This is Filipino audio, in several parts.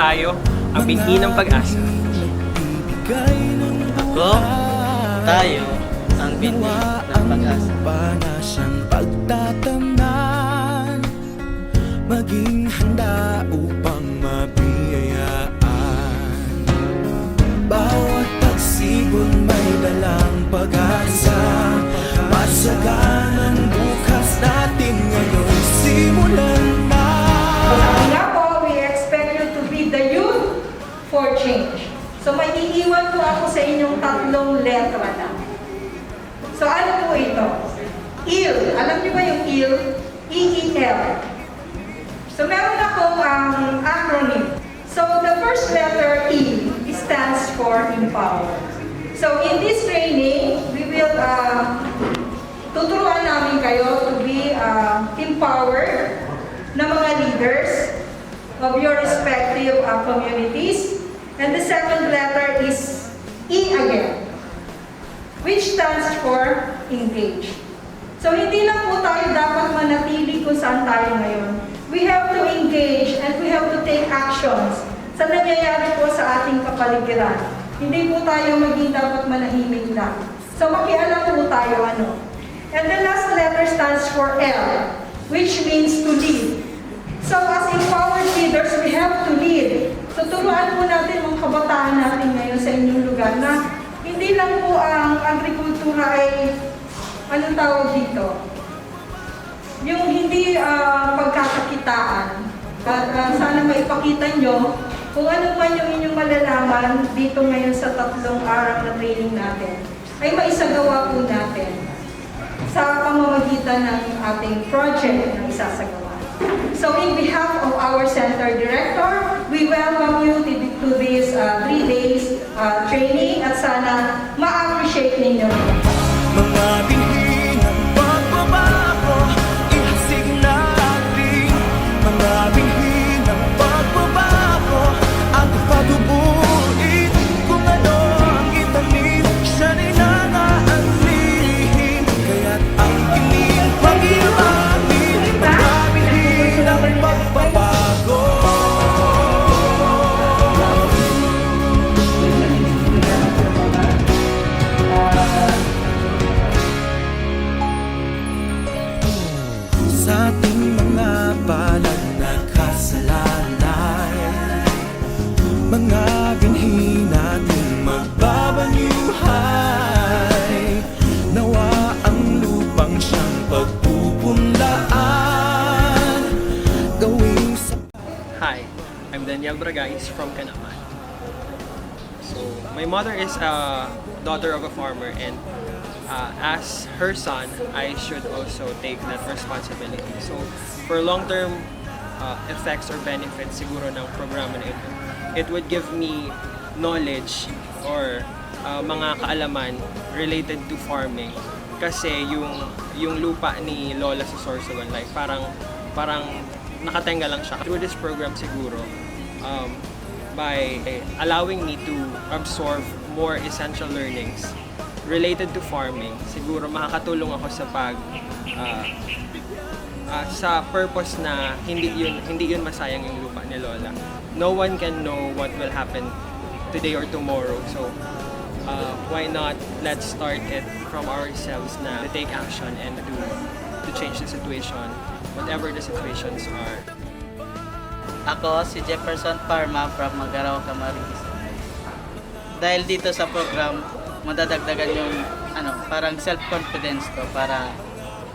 tayo, ang binhi ng pag-asa. Ako, tayo, ang binhi ng pag-asa. Panasang pagtatamnan, maging handa upang mabiyayaan. Bawat pagsibol may dalang pag-asa, masaganang bukas natin ngayon simulan na. Sabi nga po, we expect you to be the youth for change. So may iiwan po ako sa inyong 3 letra na. So ano po ito? EEL. Alam niyo ba yung EEL? E-E-L. So meron akong acronym. So the first letter E stands for empower. So in this training, we will tuturuan namin kayo to be empowered na mga leaders of your respective communities. And the second letter is E again, which stands for engage. So hindi lang po tayo dapat manatili kung saan tayo ngayon. We have to engage and we have to take actions sa nangyayari po sa ating kapaligiran. Hindi po tayo maging dapat manahimik lang. So makialam po tayo ano. And the last letter stands for L, which means to lead. So as empowered leaders, we have to lead. So turuan po natin mga kabataan natin ngayon sa inyong lugar na hindi lang po ang agrikultura ay, anong tawag dito? Yung hindi pagkakakitaan. Sana maipakita nyo kung ano man yung inyong malalaman dito ngayon sa 3 araw na training natin, ay maisagawa po natin sa pamamagitan ng ating project na isasagawa. So in behalf of our center director, we welcome you to this 3 days training at sana ma-appreciate ninyo. Mga binhi ng pagbabago, ihasig natin. Mga binhi ng pagbabago, at patubuin. Kung ano ang itanim, siya rin ang aanlihin. Kaya't ang kinig pag-iwanin, mga binhi ng pagbabago. Sa ating mga palad na kasalanan, mga binhi natin magbabanyuhay. Nawa ang lupang siyang pagpupunlaan, gawing sa... Hi, I'm Daniel Bragais from Canaman. So, my mother is a daughter of a farmer, and as her son, I should also take that responsibility. So, for long-term effects or benefits siguro ng programa na ito, it would give me knowledge or mga kaalaman related to farming. Kasi yung lupa ni Lola sa Sorsogon, like parang nakatenga lang siya. Through this program siguro, by allowing me to absorb more essential learnings related to farming, siguro makakatulong ako sa sa purpose na hindi yun masayang yung lupa ni Lola. No one can know what will happen today or tomorrow. So why not let's start it from ourselves na to take action and to change the situation, whatever the situations are. Ako, si Jefferson Parma from Magaraw, Camarines. Dahil dito sa program, madadagdagan yung parang self-confidence ko para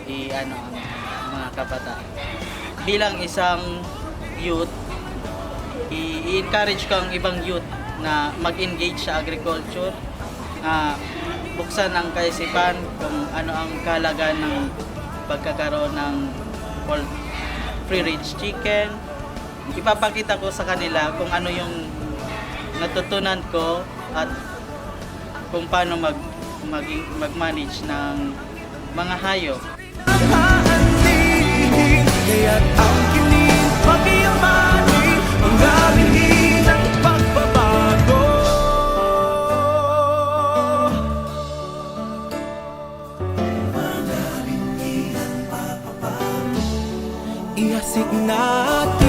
mga kabataan. Bilang isang youth, i-encourage ko ang ibang youth na mag-engage sa agriculture, buksan ang kaisipan kung ano ang kahalagan ng pagkakaroon ng free-range chicken. Ipapakita ko sa kanila kung ano yung natutunan ko at kung paano mag-manage ng mga hayop. Kaya't ang kinig pag-iwanin, mga binhi ng pagbabago. Mga binhi ng pagbabago, ihasik natin.